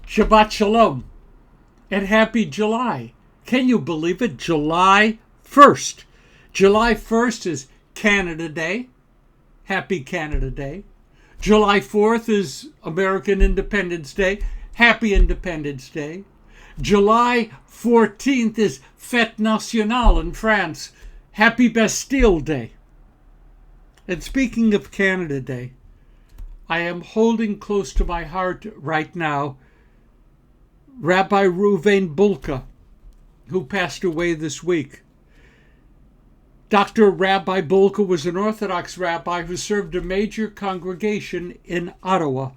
Shabbat Shalom and happy July. Can you believe it? July 1st. July 1st is Canada Day. Happy Canada Day. July 4th is American Independence Day. Happy Independence Day. July 14th is Fête Nationale in France. Happy Bastille Day. And speaking of Canada Day, I am holding close to my heart right now Rabbi Reuven Bulka, who passed away this week. Dr. Rabbi Bulka was an Orthodox rabbi who served a major congregation in Ottawa.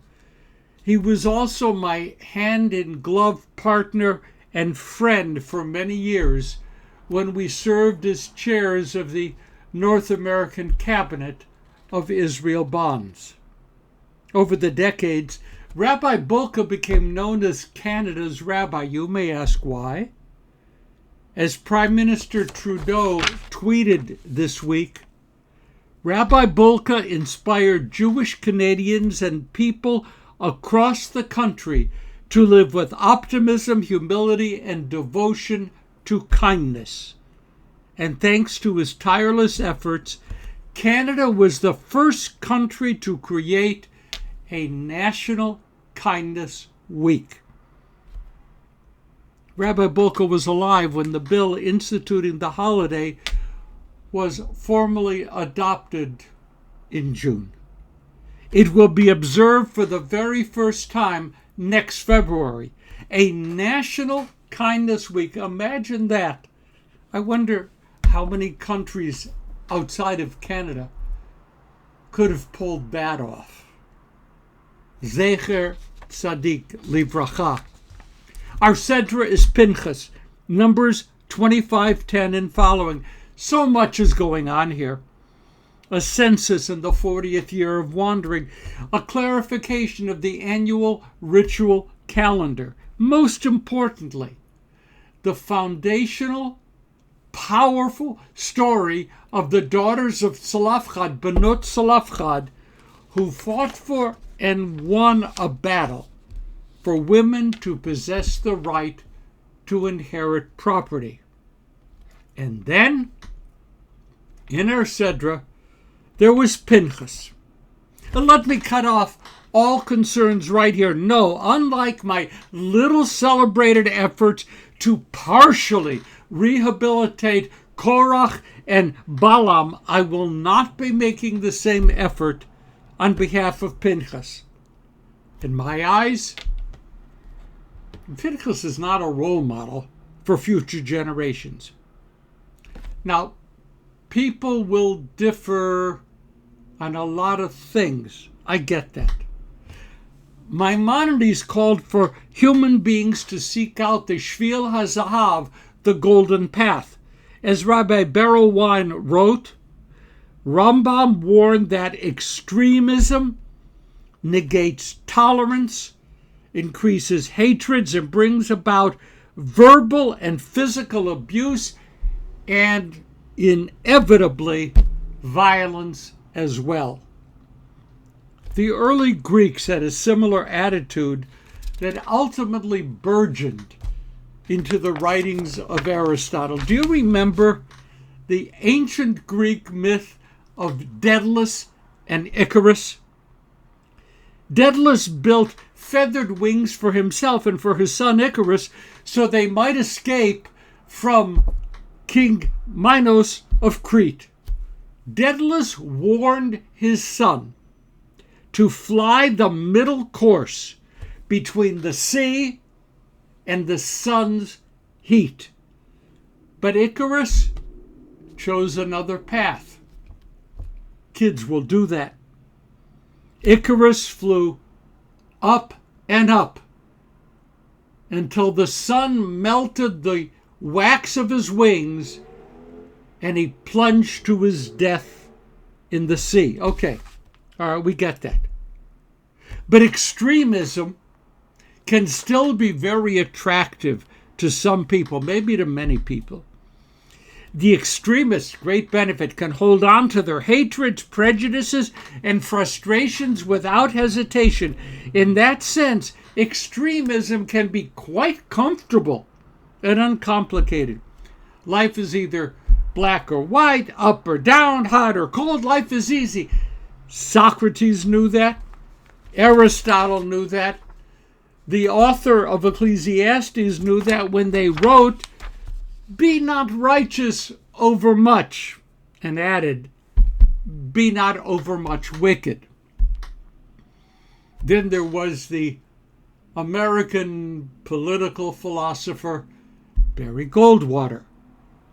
He was also my hand-in-glove partner and friend for many years when we served as chairs of the North American Cabinet of Israel Bonds. Over the decades, Rabbi Bulka became known as Canada's rabbi. You may ask why. As Prime Minister Trudeau tweeted this week, Rabbi Bulka inspired Jewish Canadians and people across the country to live with optimism, humility, and devotion to kindness. And thanks to his tireless efforts, Canada was the first country to create a National Kindness Week. Rabbi Bulka was alive when the bill instituting the holiday was formally adopted in June. It will be observed for the very first time next February, a National Kindness Week. Imagine that. I wonder how many countries outside of Canada could have pulled that off. Zecher Tzadik Livracha. Our Sedra is Pinchas, Numbers 25:10 and following. So much is going on here. A census in the 40th year of wandering, a clarification of the annual ritual calendar. Most importantly, the foundational, powerful story of the daughters of Salafchad, Benot Salafchad, who fought for and won a battle for women to possess the right to inherit property. And then, in our Sedra, there was Pinchas. And let me cut off all concerns right here. No, unlike my little celebrated efforts to partially rehabilitate Korach and Balaam, I will not be making the same effort on behalf of Pinchas. In my eyes, Pinchas is not a role model for future generations. Now, people will differ on a lot of things. I get that. Maimonides called for human beings to seek out the Shvil HaZahav, the golden path. As Rabbi Berelwein wrote, Rambam warned that extremism negates tolerance, increases hatreds, and brings about verbal and physical abuse, and inevitably violence as well. The early Greeks had a similar attitude that ultimately burgeoned into the writings of Aristotle. Do you remember the ancient Greek myth of Daedalus and Icarus? Daedalus built feathered wings for himself and for his son Icarus so they might escape from King Minos of Crete. Daedalus warned his son to fly the middle course between the sea and the sun's heat. But Icarus chose another path. Kids will do that. Icarus flew up and up until the sun melted the wax of his wings and he plunged to his death in the sea. Okay, all right, we get that. But extremism can still be very attractive to some people, maybe to many people. The extremists, great benefit, can hold on to their hatreds, prejudices, and frustrations without hesitation. In that sense, Extremism can be quite comfortable and uncomplicated. Life is either black or white, up or down, hot or cold. Life is easy. Socrates knew that. Aristotle knew that. The author of Ecclesiastes knew that when they wrote, "Be not righteous over much," and added, "Be not overmuch wicked." Then there was the American political philosopher Barry Goldwater,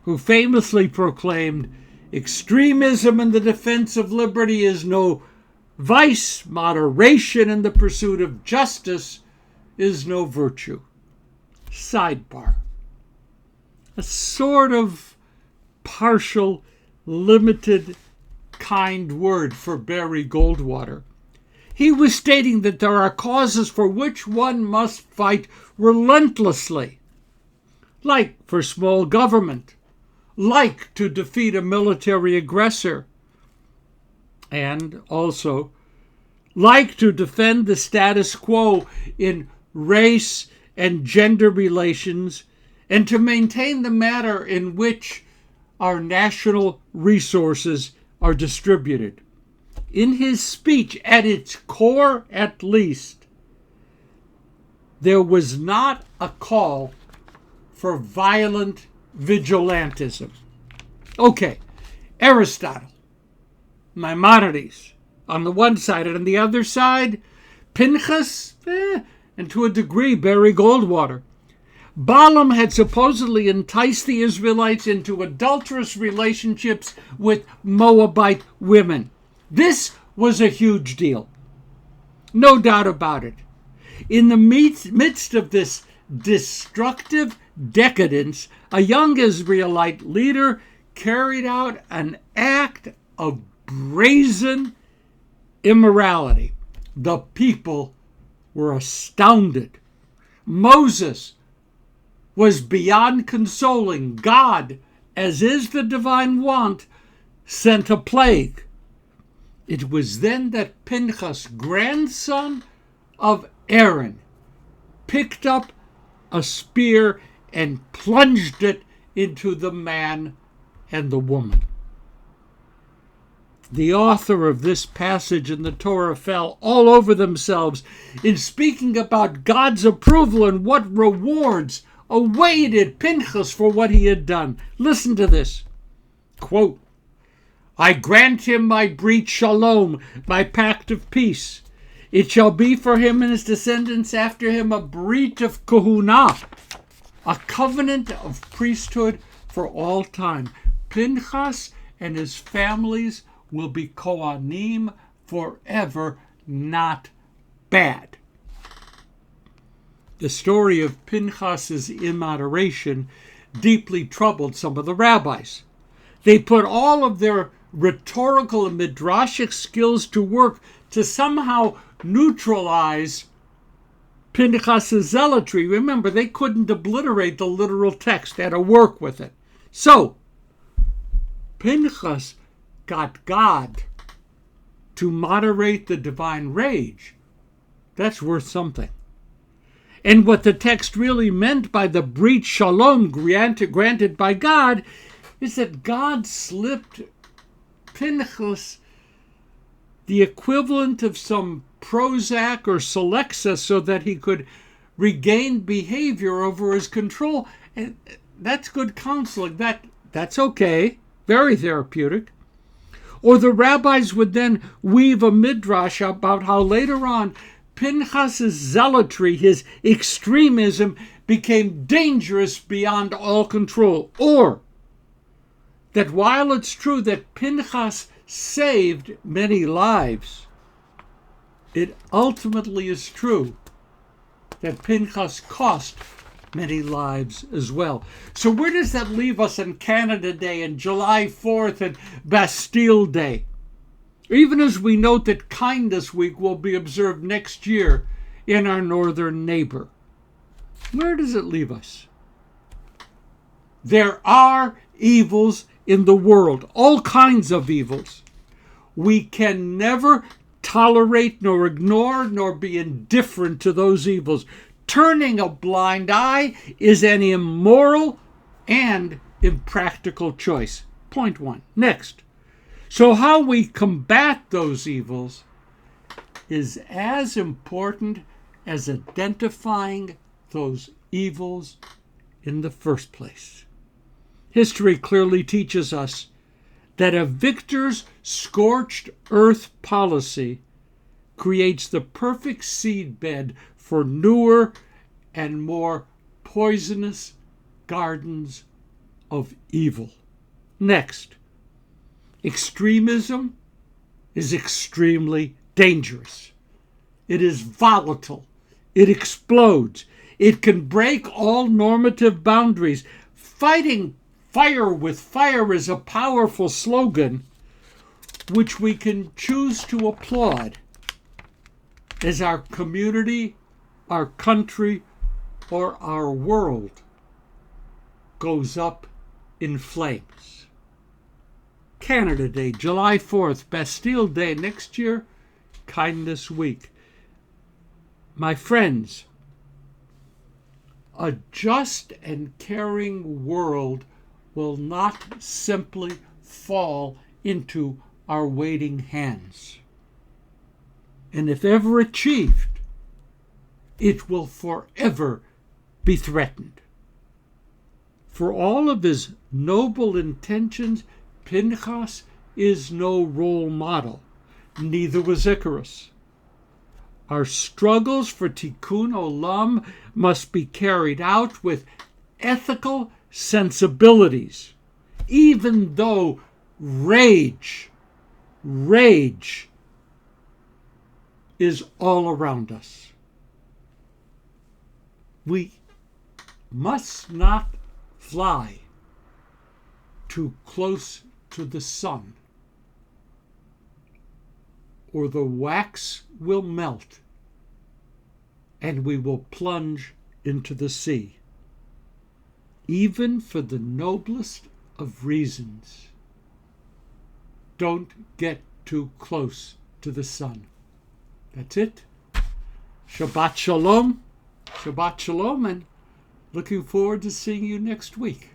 who famously proclaimed, "Extremism in the defense of liberty is no vice, moderation in the pursuit of justice is no virtue." Sidebar. A sort of partial, limited, kind word for Barry Goldwater. He was stating that there are causes for which one must fight relentlessly, like for small government, like to defeat a military aggressor, and also like to defend the status quo in race and gender relations, and to maintain the manner in which our national resources are distributed. In his speech, at its core at least, there was not a call for violent vigilantism. Okay, Aristotle, Maimonides on the one side, and on the other side, Pinchas, and to a degree, Barry Goldwater. Balaam had supposedly enticed the Israelites into adulterous relationships with Moabite women. This was a huge deal. No doubt about it. In the midst of this destructive decadence, a young Israelite leader carried out an act of brazen immorality. The people were astounded. Moses was beyond consoling. God, as is the divine wont, sent a plague. It was then that Pinchas, grandson of Aaron, picked up a spear and plunged it into the man and the woman. The author of this passage in the Torah fell all over themselves in speaking about God's approval and what rewards awaited Pinchas for what he had done. Listen to this. Quote, "I grant him my brit shalom, my pact of peace. It shall be for him and his descendants after him a brit of kahuna, a covenant of priesthood for all time. Pinchas and his families will be kohanim forever, not bad." The story of Pinchas's immoderation deeply troubled some of the rabbis. They put all of their rhetorical and midrashic skills to work to somehow neutralize Pinchas's zealotry. Remember, they couldn't obliterate the literal text. They had to work with it. So, Pinchas got God to moderate the divine rage. That's worth something. And what the text really meant by the brit shalom granted by God is that God slipped Pinchas the equivalent of some Prozac or Celexa so that he could regain behavior over his control. And that's good counseling. That's okay. Very therapeutic. Or the rabbis would then weave a midrash about how later on Pinchas's zealotry, his extremism, became dangerous beyond all control. Or that while it's true that Pinchas saved many lives, it ultimately is true that Pinchas cost many lives as well. So where does that leave us on Canada Day and July 4th and Bastille Day? Even as we note that Kindness Week will be observed next year in our northern neighbor. Where does it leave us? There are evils in the world, all kinds of evils. We can never tolerate nor ignore nor be indifferent to those evils. Turning a blind eye is an immoral and impractical choice. Point one. Next. So how we combat those evils is as important as identifying those evils in the first place. History clearly teaches us that a victor's scorched earth policy creates the perfect seedbed for newer and more poisonous gardens of evil. Next, extremism is extremely dangerous. It is volatile. It explodes. It can break all normative boundaries. Fighting fire with fire is a powerful slogan which we can choose to applaud as our community, our country, or our world goes up in flames. Canada Day, July 4th, Bastille Day next year, Kindness Week. My friends, a just and caring world will not simply fall into our waiting hands. And if ever achieved, it will forever be threatened. For all of his noble intentions, Pinchas is no role model. Neither was Icarus. Our struggles for tikkun olam must be carried out with ethical sensibilities, even though rage is all around us. We must not fly too close to the sun, or the wax will melt and we will plunge into the sea. Even for the noblest of reasons, don't get too close to the sun. That's it. Shabbat Shalom. Shabbat Shalom, and looking forward to seeing you next week.